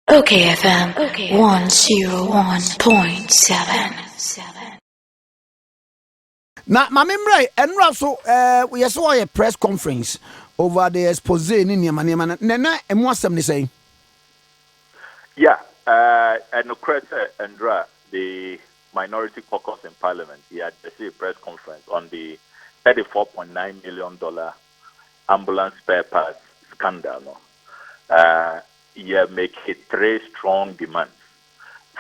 OKFM 101.7. Now, Mamimbre, and also, we saw a press conference over the expose in Yamaniman. Nana, and what's something say? Yeah, and Andra, the minority caucus in Parliament, he had a press conference on the $34.9 million ambulance spare parts scandal. You make it three strong demands.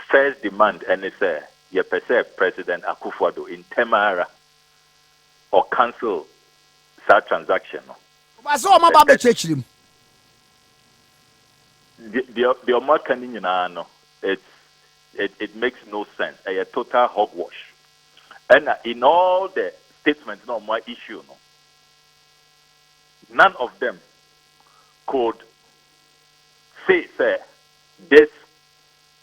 First demand, and it's you President Akufo-Addo in Temara or cancel that transaction. I saw my baby church him. The American it makes no sense. A total hogwash. And in all the statements, no more issue, no. None of them could say this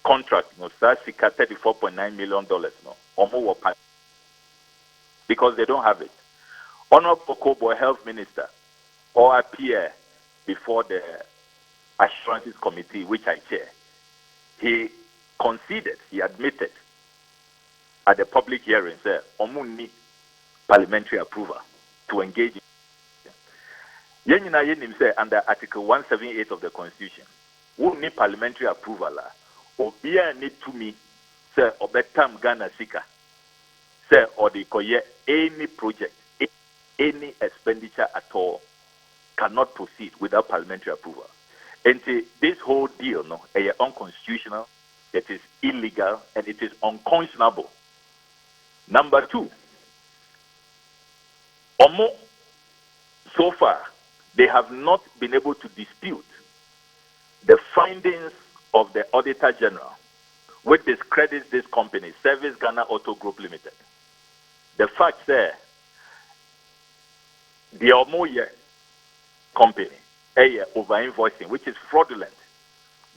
contract, no, $34.9 million, no, or more, because they don't have it. Honorable Kobo, Health Minister, or appear before the Assurances Committee, which I chair, he conceded, he admitted at the public hearing, Omu need parliamentary approval to engage in. Yenim say under Article 178 of the Constitution, who need parliamentary approval, or be need to me, say, or betam Ghana Sika, say, or the koye any project, any expenditure at all cannot proceed without parliamentary approval. And this whole deal, no, is unconstitutional, it is illegal, and it is unconscionable. Number two, so far, they have not been able to dispute the findings of the Auditor General, which discredits this company, Service Ghana Auto Group Limited. The fact there, the Omoye company, over-invoicing, which is fraudulent.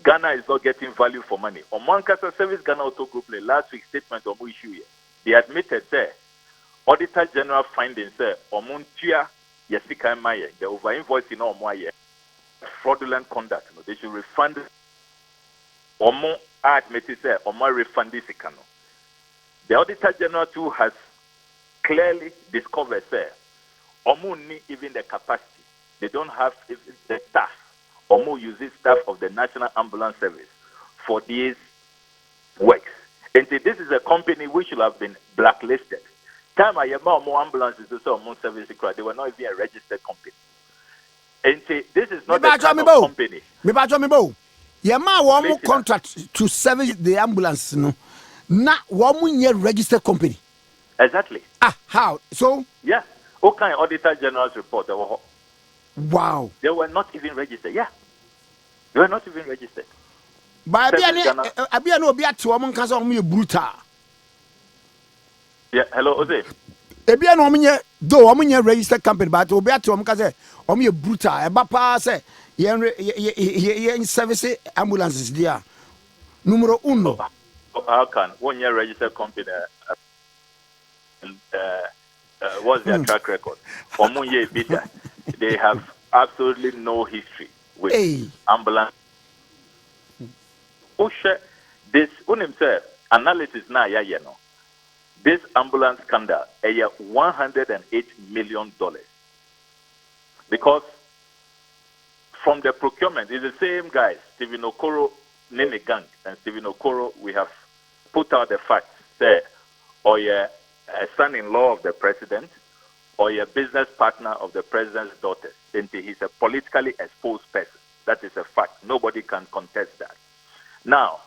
Ghana is not getting value for money. Omankasa Service Ghana Auto Group, last week's statement, Omo issue here, they admitted, Auditor General findings, Omuntia, Yesika Maye, the over-invoicing of Moye, fraudulent conduct. They should refund Omo admitted, Omo refund this. The Auditor General too has clearly discovered, Omo need even the capacity. They don't have the staff. Omo uses staff of the National Ambulance Service for these works. And this is a company which should have been blacklisted. Time I have more ambulances to sell more service, they were not even a registered company. And this is not the kind of company. Yama one contract to service the ambulance, no. Not one year registered company. Exactly. How? So? Yeah. What kind of Auditor General's report? Wow. They were not even registered. Yeah. They were not even registered. But I be no be at woman cause brutal. Yeah, hello, Jose. Ebi no omunye do omunye registered company but obi at woman cause omunye brutal. E ba pa say ye service ambulances there. Numero uno. How can 1 year registered company what's their track record? Omunye bidder. They have absolutely no history with ambulance. This analysis now, you know. This ambulance scandal, $108 million. Because from the procurement, it's the same guys, Stephen Okoro, Nene Gang, and Stephen Okoro, we have put out the facts there, or a son-in-law of the president, or a business partner of the president's daughter. And he's a politically exposed person. That is a fact. Nobody can contest that. Now,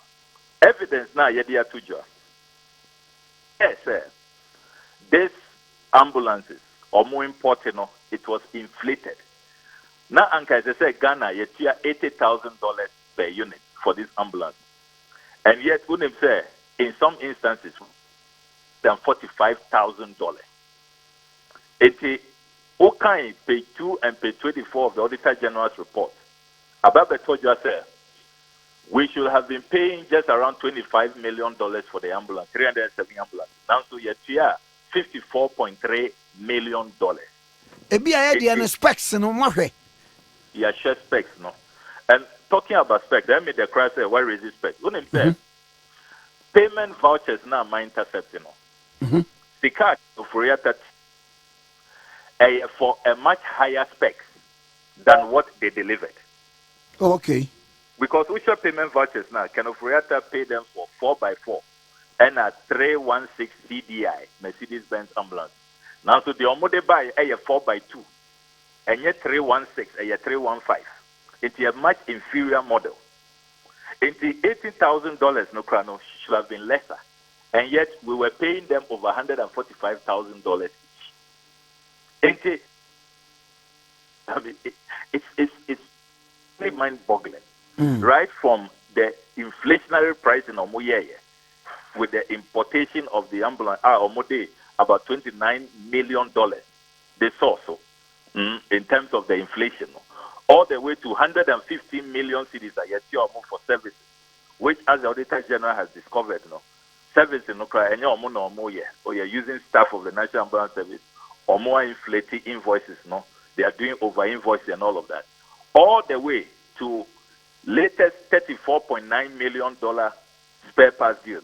evidence now, Yedia Tuja. Yes, sir. These ambulances, or more important, it was inflated. Now, Anka, as I said, Ghana, you pay $80,000 per unit for this ambulance. And yet, Unim say, in some instances, than $45,000. It's okay, page 2 and page 24 of the Auditor General's report. Ababe told you, sir, we should have been paying just around $25 million for the ambulance, 307 ambulances. Now, so yet we are $54.3 million. Ebi aye the specs no mahwe. Yeah, share specs no. And talking about spec, let me the cry say, where is this spec? When him say, payment vouchers now my intercepting. The card for for a much higher specs than what they delivered. Oh, okay. Because which payment vouchers now can operator pay them for 4x4 and a 316 CDI Mercedes Benz ambulance. Now so the omode buy a 4x2 and yet 316 a 315. It's a much inferior model. It's $18,000 no crano should have been lesser. And yet we were paying them over $145,000 each. It's really mind-boggling. Right from the inflationary pricing of Moye with the importation of the ambulance, about $29 million. They saw so in terms of the inflation, all the way to 150 million cedis a year for services, which, as the Auditor General has discovered, service no cry and or you're using staff of the National Ambulance Service or more inflated invoices, they are doing over invoicing and all of that, all the way to latest $34.9 million spare parts deal.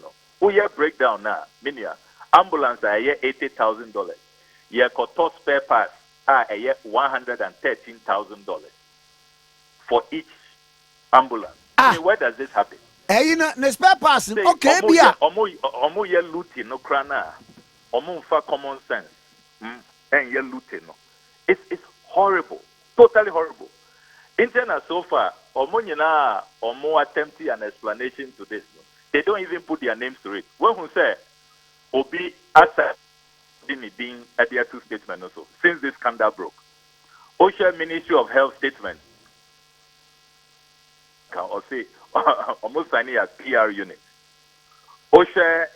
Breakdown now, meaning ambulance a year $80,000. Yeah, cost spare parts a year $113,000 for each ambulance. Where does this happen? The spare parts. Okay, yeah. Omo ye looting no crana. Omo fa common sense. And ye looting no. It's horrible, totally horrible. Internet so far, omo attempting an explanation to this. They don't even put their names to it. When who say Obi Asa Dinidin at their two statements also since this scandal broke. OSHA Ministry of Health statement or say almost signing a PR unit. OSHA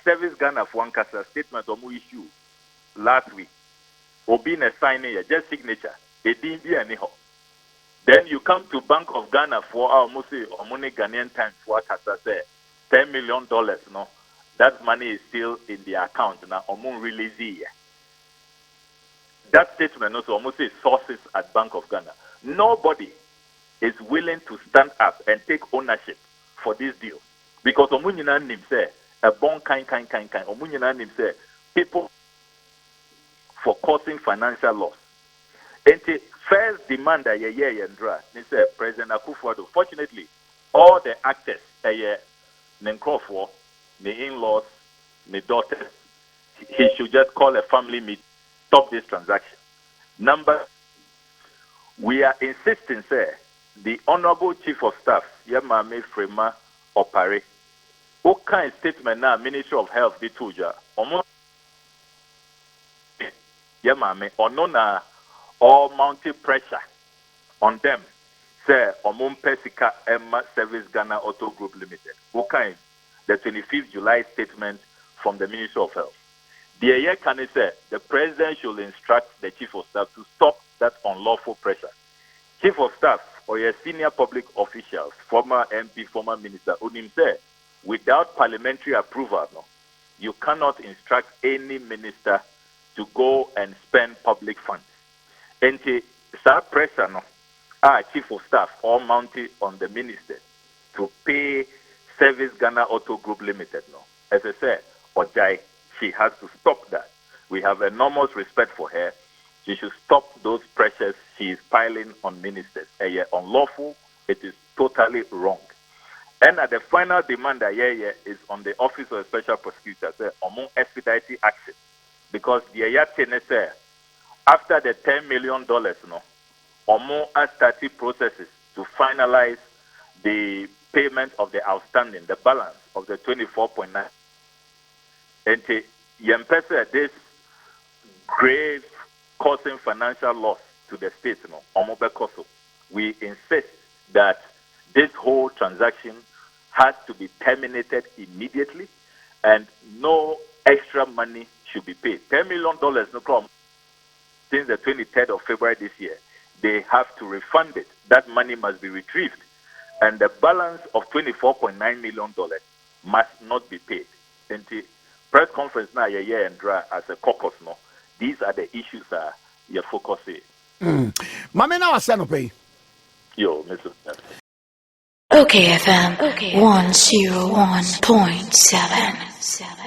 Service Ghana for Wankasa statement omo issue last week. Obi na signing just signature. They didn't be anyhow. Then you come to Bank of Ghana for almost money Ghanaian time for say $10 million. No, that money is still in the account now. Release it. That statement also almost sources at Bank of Ghana. Nobody is willing to stand up and take ownership for this deal because omunyina nim say a bon kind. Omunyina nim say people for causing financial loss. And the first demand that say President Akufo-Addo. Fortunately, all the actors, Nenkrofor, the in-laws, the daughters, he should just call a family meeting, stop this transaction. We are insisting, sir, the Honorable Chief of Staff, Yamame Frema Opaque, what kind of statement now, Ministry of Health, the Tuja, Yamame, or no, all mounting pressure on them. Say, Omon Pesika Emma Service Ghana Auto Group Limited. Okay, the 25th July statement from the Ministry of Health. The year can say the President should instruct the Chief of Staff to stop that unlawful pressure. Chief of Staff or your senior public officials, former MP, former Minister, Unim say, without parliamentary approval, you cannot instruct any minister to go and spend public funds. And that pressure, Chief of Staff all mounted on the minister to pay Service Ghana Auto Group Limited. As I said, Ojai, she has to stop that. We have enormous respect for her. She should stop those pressures she is piling on ministers. Unlawful, it is totally wrong. And the final demand is on the Office of the Special Prosecutor, among expedited action. Because the after the $10 million, Omo has started processes to finalize the payment of the outstanding, the balance of the 24.9. And this grave causing financial loss to the state, Omo Bekoso. We insist that this whole transaction has to be terminated immediately and no extra money should be paid. $10 million, no problem. Since the 23rd of February this year, they have to refund it. That money must be retrieved. And the balance of $24.9 million must not be paid. And the press conference now, and dry as a caucus, these are the issues you're focusing. Mamena was pay. Yo, Mr. OKFM 101.7.